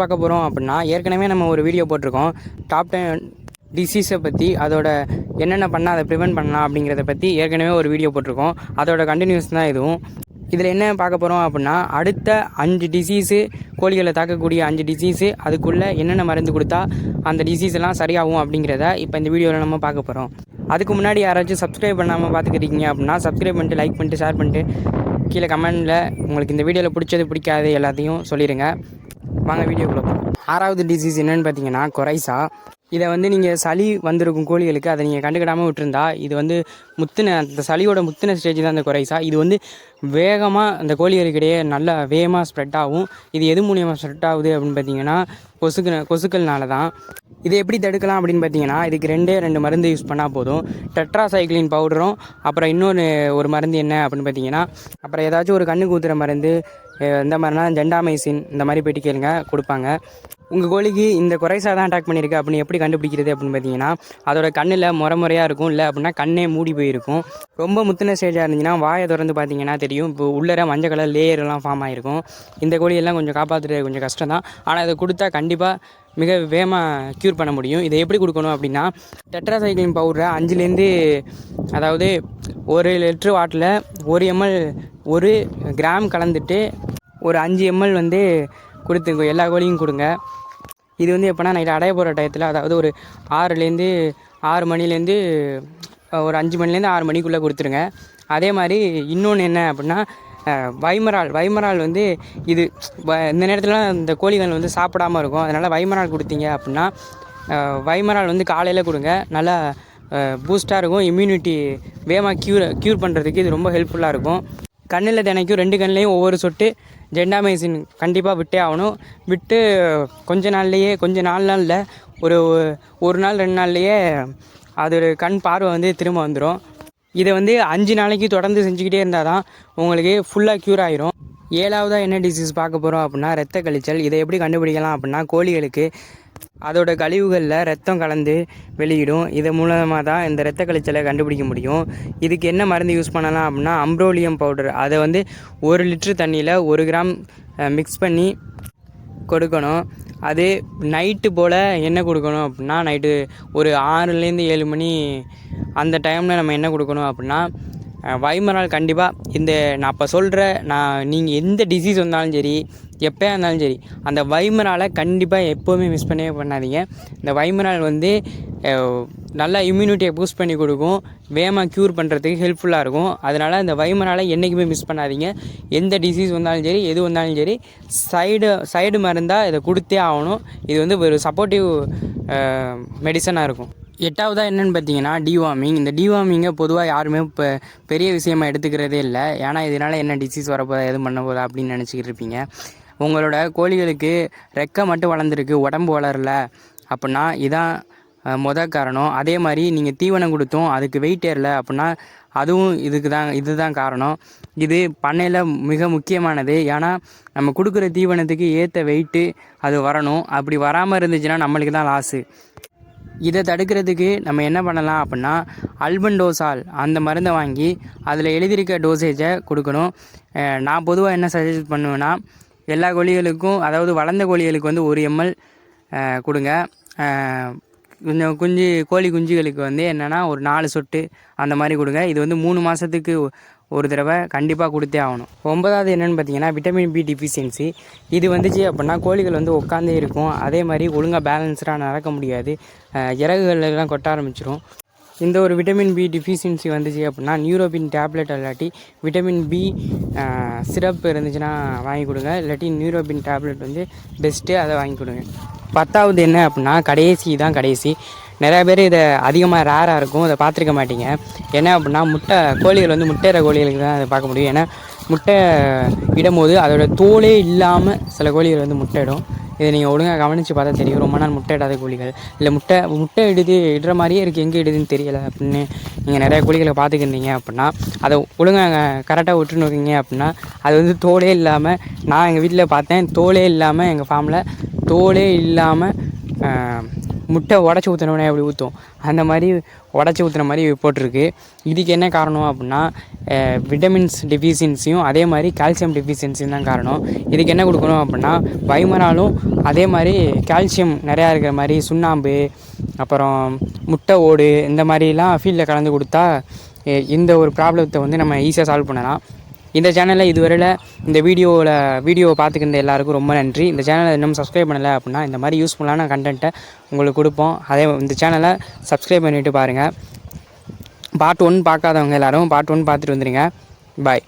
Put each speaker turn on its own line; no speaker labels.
பார்க்க போகிறோம் அப்படின்னா, ஏற்கனவே நம்ம ஒரு வீடியோ போட்டிருக்கோம். டாப் 10 டிசீஸை பற்றி, அதோட என்னென்ன பண்ணால் அதை ப்ரிவென்ட் பண்ணலாம் அப்படிங்கிறத பற்றி ஏற்கனவே ஒரு வீடியோ போட்டிருக்கோம். அதோட கண்டினியூஸ் தான் இதுவும். இதில் என்ன பார்க்க போகிறோம் அப்படின்னா, அடுத்த 5 டிசீஸு, கோழிகளை தாக்கக்கூடிய 5 டிசீஸு, அதுக்குள்ளே என்னென்ன மருந்து கொடுத்தா அந்த டிசீஸ் எல்லாம் சரியாகும் அப்படிங்கிறத இப்போ இந்த வீடியோவில் நம்ம பார்க்க போகிறோம். அதுக்கு முன்னாடி யாராச்சும் சப்ஸ்கிரைப் பண்ணாமல் பார்த்துக்கிட்டீங்க அப்படின்னா, சப்ஸ்கிரைப் பண்ணிட்டு, லைக் பண்ணிட்டு, ஷேர் பண்ணிட்டு, கீழே கமெண்டில் உங்களுக்கு இந்த வீடியோவில் பிடிச்சது பிடிக்காது எல்லாத்தையும் சொல்லிடுங்க. வாங்க வீடியோக்குள்ள போகலாம். 6வது டிசீஸ் என்னென்னு பார்த்தீங்கன்னா கொரைசா. இதை நீங்கள் சளி வந்திருக்கும் கோழிகளுக்கு அதை நீங்கள் கண்டுக்கிடாமல் விட்டுருந்தா இது அந்த சளியோட முத்தின ஸ்டேஜ் தான் அந்த கொரைசா. இது வேகமாக அந்த கோழிகளுக்கிடையே நல்லா வேகமாக ஸ்ப்ரெட் ஆகும். இது எது மூலியமாக ஸ்ப்ரெட் ஆகுது அப்படின்னு பார்த்தீங்கன்னா கொசுக்கள்னால தான். இதை எப்படி தடுக்கலாம் அப்படின்னு பார்த்தீங்கன்னா, இதுக்கு 2 மருந்து யூஸ் பண்ணால் போதும். டெட்ராசைக்ளின் பவுடரும் அப்புறம் ஒரு மருந்து என்ன அப்படின்னு பார்த்தீங்கன்னா, அப்புறம் ஏதாச்சும் ஒரு கண்ணு ஊத்துற மருந்து, இந்த மாதிரினா ஜெண்டாமைசின் இந்த மாதிரி போய்ட்டு கேளுங்க, கொடுப்பாங்க. உங்கள் கோழிக்கு இந்த கொரைசா தான் அட்டாக் பண்ணியிருக்கு அப்படின்னு எப்படி கண்டுபிடிக்கிறது அப்படின்னு பார்த்தீங்கன்னா, அதோட கண்ணில் முறையாக இருக்கும், இல்லை அப்படின்னா கண்ணே மூடி போயிருக்கும். ரொம்ப முத்தின ஸ்டேஜாக இருந்துச்சுன்னா வாயை திறந்து பார்த்தீங்கன்னா தெரியும். இப்போ உள்ளர மஞ்சள் கலர் லேயர்லாம் ஃபார்ம் ஆகிருக்கும். இந்த கோழியெல்லாம் கொஞ்சம் காப்பாற்றுறது கொஞ்சம் கஷ்டம் தான். ஆனால் இதை கொடுத்தா கண்டிப்பாக மிக வேகமாக க்யூர் பண்ண முடியும். இதை எப்படி கொடுக்கணும் அப்படின்னா, டெட்ராசைக்ளின் பவுடரை 5லேருந்து, அதாவது 1 லிட்டர் வாட்டில் 1 ml 1 கிராம் கலந்துட்டு ஒரு 5 ml கொடுத்துங்க, எல்லா கோழியும் கொடுங்க. இது எப்போனா நைட்டு அடைய போகிற டயத்தில், அதாவது ஒரு 6 மணிலேருந்து ஒரு 5 மணிலேருந்து 6 மணிக்குள்ளே கொடுத்துருங்க. அதே மாதிரி இன்னொன்று என்ன அப்படின்னா, வைமரால் இது இந்த நேரத்தில் இந்த கோழிகள் சாப்பிடாமல் இருக்கும். அதனால் வைமரால் கொடுத்தீங்க அப்படின்னா, வைமரால் காலையில் கொடுங்க. நல்லா பூஸ்ட்டாக இருக்கும். இம்யூனிட்டி வேகமாக க்யூர் பண்ணுறதுக்கு இது ரொம்ப ஹெல்ப்ஃபுல்லாக இருக்கும். கண்ணில் தினைக்கும் 2 கண்ணிலையும் ஒவ்வொரு சொட்டு ஜெண்டாமைசின் கண்டிப்பாக விட்டே ஆகணும். விட்டு கொஞ்ச நாளில் ஒரு நாள் 2 நாள்லேயே அது கண் பார்வை திரும்ப வந்துடும். இதை 5 நாளைக்கு தொடர்ந்து செஞ்சுக்கிட்டே இருந்தால் தான் உங்களுக்கு ஃபுல்லாக க்யூர் ஆகிரும். 7வதாக என்ன டிசீஸ் பார்க்க போகிறோம் அப்படின்னா, இரத்த கழிச்சல். இதை எப்படி கண்டுபிடிக்கலாம் அப்படின்னா, கோழிகளுக்கு அதோட கழிவுகளில் ரத்தம் கலந்து வெளியிடும். இது மூலமாக தான் இந்த இரத்த கழிச்சலை கண்டுபிடிக்க முடியும். இதுக்கு என்ன மருந்து யூஸ் பண்ணலாம் அப்படின்னா, அம்ப்ரோலியம் பவுடர். அதை 1 லிட்டர் தண்ணியில் 1 கிராம் மிக்ஸ் பண்ணி கொடுக்கணும். அது நைட்டு போல் என்ன கொடுக்கணும் அப்படின்னா, நைட்டு ஒரு 6லேருந்து 7 மணி அந்த டைமில் நம்ம என்ன கொடுக்கணும் அப்படின்னா, வைமரால் கண்டிப்பாக நான் இப்போ நீங்கள் எந்த டிசீஸ் வந்தாலும் சரி, எப்போயா இருந்தாலும் சரி, அந்த வைமராலை கண்டிப்பாக எப்போவுமே மிஸ் பண்ணவே பண்ணாதீங்க. இந்த வைமரால் நல்லா இம்யூனிட்டியை பூஸ்ட் பண்ணி கொடுக்கும், வேகமாக க்யூர் பண்ணுறதுக்கு ஹெல்ப்ஃபுல்லாக இருக்கும். அதனால் இந்த வைமராலை என்றைக்குமே மிஸ் பண்ணாதீங்க. எந்த டிசீஸ் வந்தாலும் சரி, எது வந்தாலும் சரி, சைடு மருந்தாக இதை கொடுத்தே ஆகணும். இது ஒரு சப்போர்ட்டிவ் மெடிசனாக இருக்கும். 8வதாக என்னென்னு பார்த்தீங்கன்னா டிவார்மிங். இந்த டிவார்மிங்கை பொதுவாக யாருமே இப்போ பெரிய விஷயமாக எடுத்துக்கிறதே இல்லை. ஏன்னா இதனால் என்ன டிசீஸ் வரப்போதா, எதுவும் பண்ண போதா அப்படின்னு நினச்சிக்கிட்டு இருப்பீங்க. உங்களோட கோழிகளுக்கு ரெக்கை மட்டும் வளர்ந்துருக்கு, உடம்பு வளரல அப்படின்னா இதான் காரணம். அதே மாதிரி நீங்கள் தீவனம் கொடுத்தும் அதுக்கு வெயிட் ஏறல அப்படின்னா அதுவும் இதுதான் காரணம். இது பண்ணையில் மிக முக்கியமானது. ஏன்னா நம்ம கொடுக்குற தீவனத்துக்கு ஏற்ற வெயிட்டு அது வரணும். அப்படி வராமல் இருந்துச்சுன்னா நம்மளுக்கு தான் லாஸு. இதை தடுக்கிறதுக்கு நம்ம என்ன பண்ணலாம் அப்படின்னா, அல்பண்டோசால் அந்த மருந்தை வாங்கி அதில் எழுதியிருக்க டோசேஜை கொடுக்கணும். நான் பொதுவாக என்ன சஜஸ்ட் பண்ணுவேன்னா, எல்லா கோழிகளுக்கும், அதாவது வளர்ந்த கோழிகளுக்கு 1 ml கொடுங்க. கொஞ்சம் கோழி குஞ்சுகளுக்கு என்னென்னா ஒரு 4 சொட்டு அந்த மாதிரி கொடுங்க. இது 3 மாதத்துக்கு ஒரு தடவை கண்டிப்பாக கொடுத்தே ஆகணும். 9வது என்னென்னு பார்த்தீங்கன்னா, விட்டமின் பி டிஃபிஷியன்சி. இது அப்படின்னா கோழிகள் உட்காந்தே இருக்கும். அதே மாதிரி ஒழுங்காக பேலன்ஸ்டாக நடக்க முடியாது, இறகுகளெல்லாம் கொட்ட ஆரம்பிச்சிடும். இந்த ஒரு விட்டமின் பி டிஃபிஷியன்சி அப்படின்னா நியூரோபின் டேப்லெட் இல்லாட்டி விட்டமின் பி சிரப் இருந்துச்சுன்னா வாங்கி கொடுங்க. இல்லாட்டி நியூரோபின் டேப்லெட் பெஸ்ட்டு, அதை வாங்கி கொடுங்க. 10வது என்ன அப்படின்னா, கடைசி. நிறையா பேர் இதை அதிகமாக ரேராக இருக்கும், அதை பார்த்துருக்க மாட்டீங்க. என்ன அப்படின்னா, கோழிகள் முட்டையிற கோழிகளுக்கு தான் அதை பார்க்க முடியும். ஏன்னா முட்டை இடும்போது அதோட தோலே இல்லாமல் சில கோழிகள் முட்டையிடும். இதை நீங்கள் ஒழுங்காக கவனித்து பார்த்தா தெரியும். ரொம்ப நாள் முட்டை இடாத கோழிகள், இல்லை முட்டை இடுற மாதிரியே இருக்குது, எங்கே இடுதுன்னு தெரியலை அப்படின்னு நீங்கள் நிறையா கோழிகளை பார்த்துக்கிட்டீங்க அப்படின்னா, அதை ஒழுங்காக கரெக்டாக விட்டுனுருக்கீங்க அப்படின்னா அது தோலே இல்லாமல், நான் எங்கள் வீட்டில் பார்த்தேன், தோலே இல்லாமல், எங்கள் ஃபார்மில் தோலே இல்லாமல் முட்டை உடச்சி ஊற்றினோடனே எப்படி ஊற்றும் அந்த மாதிரி உடச்சி ஊற்றுன மாதிரி போட்டிருக்கு. இதுக்கு என்ன காரணம் அப்படின்னா விட்டமின்ஸ் டெஃபிஷியன்சியும் அதே மாதிரி கால்சியம் டெஃபிஷியன்சியும் தான் காரணம். இதுக்கு என்ன கொடுக்கணும் அப்படின்னா வைமராலும் அதே மாதிரி கால்சியம் நிறையா இருக்கிற மாதிரி சுண்ணாம்பு அப்புறம் முட்டை ஓடு இந்த மாதிரிலாம் ஃபீல்டில் கலந்து கொடுத்தா இந்த ஒரு ப்ராப்ளத்தை வந்து நம்ம ஈஸியாக சால்வ் பண்ணலாம். இந்த சேனலில் இதுவரையில் இந்த வீடியோவை பார்த்துக்கிற எல்லாருக்கும் ரொம்ப நன்றி. இந்த சேனலை இன்னும் சப்ஸ்கிரைப் பண்ணலை அப்படின்னா இந்த மாதிரி யூஸ்ஃபுல்லான கண்டென்ட்டை உங்களுக்கு கொடுப்போம். இந்த சேனலை சப்ஸ்கிரைப் பண்ணிவிட்டு பாருங்கள். பார்ட் 1 பார்க்காதவங்க எல்லோரும் பார்ட் 1 பார்த்துட்டு வந்துடுங்க. பாய்.